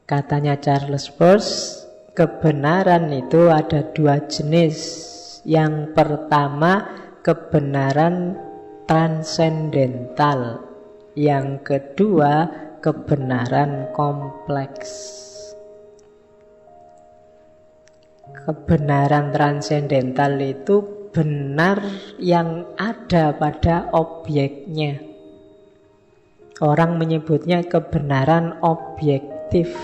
Katanya Charles Peirce, kebenaran itu ada dua jenis. Yang pertama, kebenaran transendental. Yang kedua, kebenaran kompleks. Kebenaran transendental itu benar yang ada pada objeknya. Orang menyebutnya kebenaran objektif,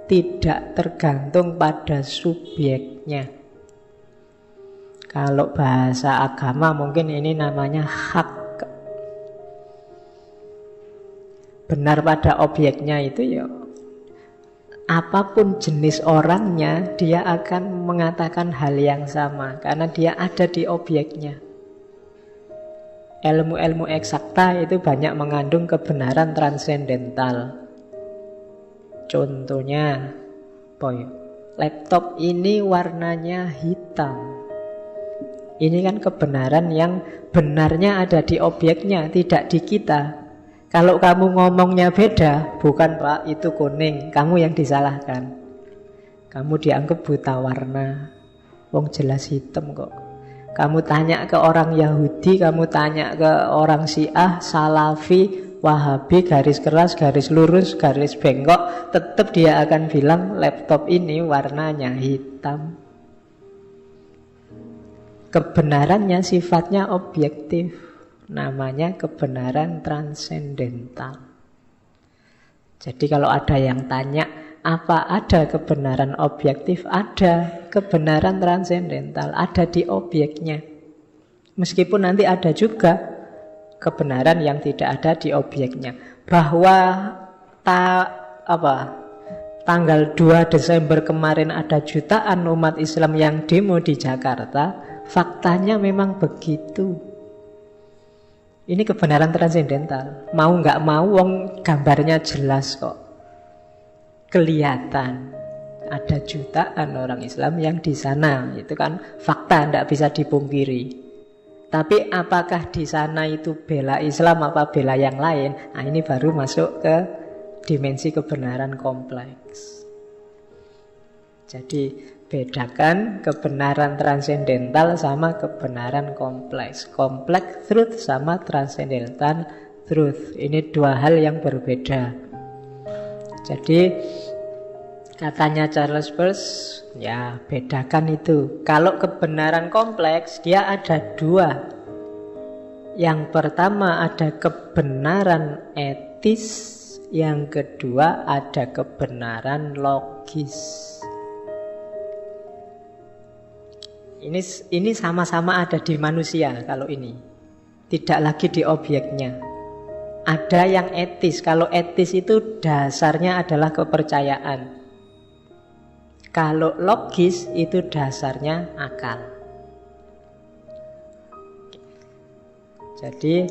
tidak tergantung pada subjeknya. Kalau bahasa agama mungkin ini namanya hak. Benar pada objeknya itu ya, apapun jenis orangnya, dia akan mengatakan hal yang sama karena dia ada di objeknya. Ilmu-ilmu eksakta itu banyak mengandung kebenaran transendental. Contohnya, laptop ini warnanya hitam. Ini kan kebenaran yang benarnya ada di objeknya, tidak di kita. Kalau kamu ngomongnya beda, bukan Pak, itu kuning, kamu yang disalahkan. Kamu dianggap buta warna, wong jelas hitam kok. Kamu tanya ke orang Yahudi, kamu tanya ke orang Syiah, Salafi, Wahabi, garis keras, garis lurus, garis bengkok, tetap dia akan bilang laptop ini warnanya hitam. Kebenarannya sifatnya objektif, namanya kebenaran transendental. Jadi kalau ada yang tanya, apa ada kebenaran objektif? Ada. Kebenaran transendental ada di objeknya. Meskipun nanti ada juga kebenaran yang tidak ada di objeknya. Bahwa tanggal 2 Desember kemarin ada jutaan umat Islam yang demo di Jakarta, faktanya memang begitu. Ini kebenaran transendental. Mau nggak mau, wong gambarnya jelas kok. Kelihatan ada jutaan orang Islam yang di sana. Itu kan fakta, tidak bisa dipungkiri. Tapi apakah di sana itu bela Islam apa bela yang lain? Nah, ini baru masuk ke dimensi kebenaran kompleks. Jadi bedakan kebenaran transendental sama kebenaran kompleks. Kompleks truth sama transendental truth. Ini dua hal yang berbeda. Jadi katanya Charles Peirce, ya bedakan itu. Kalau kebenaran kompleks, dia ada dua. Yang pertama ada kebenaran etis, yang kedua ada kebenaran logis. Ini sama-sama ada di manusia kalau ini. Tidak lagi di objeknya. Ada yang etis. Kalau etis itu dasarnya adalah kepercayaan. Kalau logis itu dasarnya akal. Jadi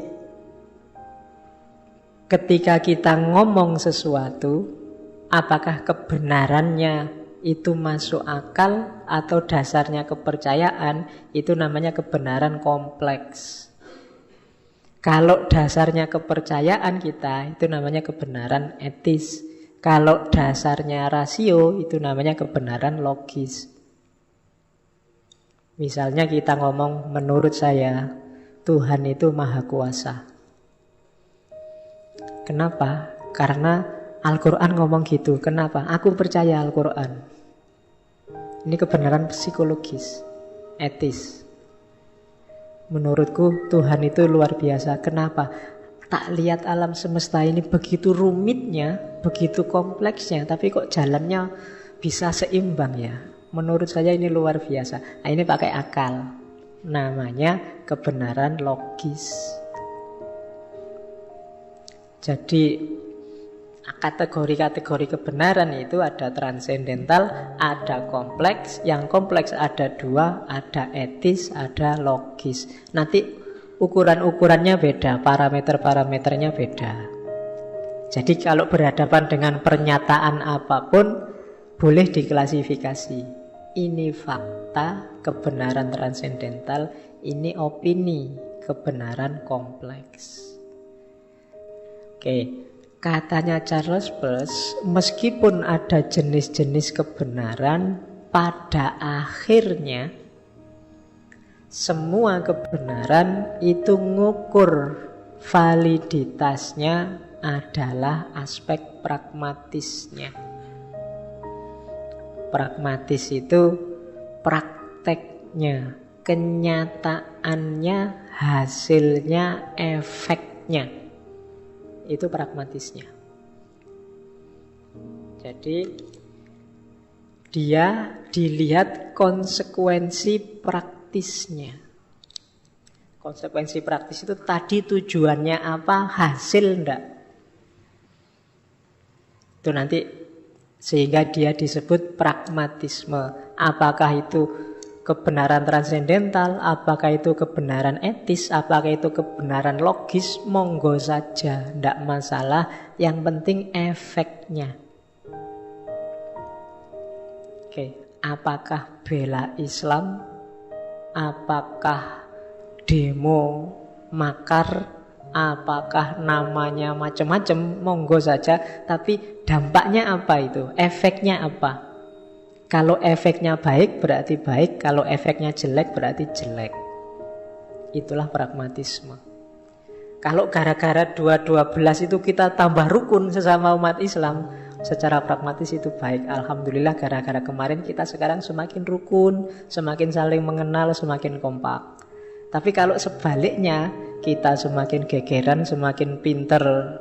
ketika kita ngomong sesuatu, apakah kebenarannya itu masuk akal atau dasarnya kepercayaan, itu namanya kebenaran kompleks. Kalau dasarnya kepercayaan kita, itu namanya kebenaran etis. Kalau dasarnya rasio, itu namanya kebenaran logis. Misalnya kita ngomong, menurut saya Tuhan itu maha kuasa. Kenapa? Karena Al-Quran ngomong gitu. Kenapa? Aku percaya Al-Quran. Ini kebenaran psikologis, etis. Menurutku Tuhan itu luar biasa. Kenapa? Tak lihat alam semesta ini begitu rumitnya, begitu kompleksnya, tapi kok jalannya bisa seimbang ya. Menurut saya ini luar biasa. Nah, ini pakai akal. Namanya kebenaran logis. Jadi kategori-kategori kebenaran itu ada transendental, ada kompleks. Yang kompleks ada dua, ada etis, ada logis. Nanti ukuran-ukurannya beda, parameter-parameternya beda. Jadi kalau berhadapan dengan pernyataan apapun, boleh diklasifikasi. Ini fakta, kebenaran transendental. Ini opini, kebenaran kompleks. Oke. Katanya Charles Peirce, meskipun ada jenis-jenis kebenaran, pada akhirnya semua kebenaran itu ngukur validitasnya adalah aspek pragmatisnya. Pragmatis itu prakteknya, kenyataannya, hasilnya, efeknya. Itu pragmatisnya. Jadi dia dilihat konsekuensi praktisnya. Konsekuensi praktis itu tadi tujuannya apa, hasil enggak. Itu nanti sehingga dia disebut pragmatisme. Apakah itu kebenaran transendental, apakah itu kebenaran etis, apakah itu kebenaran logis, monggo saja, enggak masalah. Yang penting efeknya. Oke, apakah bela Islam, apakah demo makar, apakah namanya macam-macam, monggo saja. Tapi dampaknya apa itu? Efeknya apa? Kalau efeknya baik berarti baik, kalau efeknya jelek berarti jelek. Itulah pragmatisme. Kalau gara-gara 212 itu kita tambah rukun sesama umat Islam, secara pragmatis itu baik. Alhamdulillah gara-gara kemarin kita sekarang semakin rukun, semakin saling mengenal, semakin kompak. Tapi kalau sebaliknya, kita semakin gegeran, semakin pinter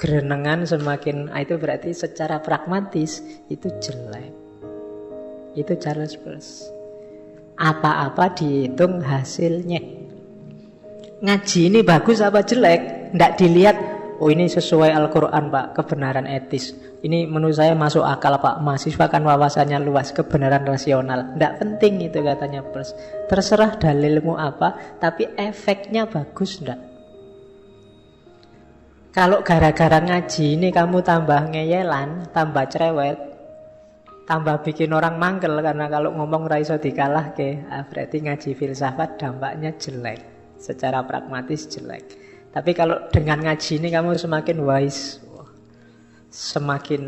gerenengan, semakin itu berarti secara pragmatis itu jelek. Itu Charles Peirce. Apa-apa dihitung hasilnya. Ngaji ini bagus apa jelek? Nggak dilihat, oh ini sesuai Al-Quran Pak, kebenaran etis. Ini menurut saya masuk akal Pak, mahasiswa kan wawasannya luas, kebenaran rasional. Nggak penting itu katanya Peirce. Terserah dalilmu apa, tapi efeknya bagus nggak? Kalau gara-gara ngaji ini kamu tambah ngeyelan, tambah cerewet, tambah bikin orang mangkel, karena kalau ngomong ra iso dikalah ke, berarti ngaji filsafat dampaknya jelek, secara pragmatis jelek. Tapi kalau dengan ngaji ini kamu semakin wise, semakin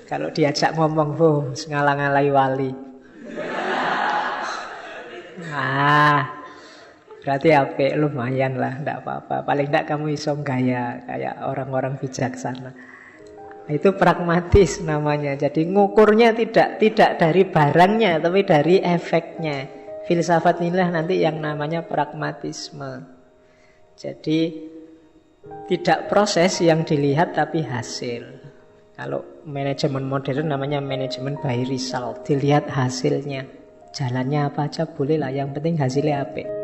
kalau diajak ngomong ngalang-ngalai wali. Berarti apik, lumayan lah, enggak apa-apa. Paling enggak kamu iso gaya kayak orang-orang bijaksana. Itu pragmatis namanya. Jadi ngukurnya tidak dari barangnya, tapi dari efeknya. Filsafat inilah nanti yang namanya pragmatisme. Jadi tidak proses yang dilihat tapi hasil. Kalau manajemen modern namanya manajemen by result. Dilihat hasilnya. Jalannya apa aja boleh lah, yang penting hasilnya apik.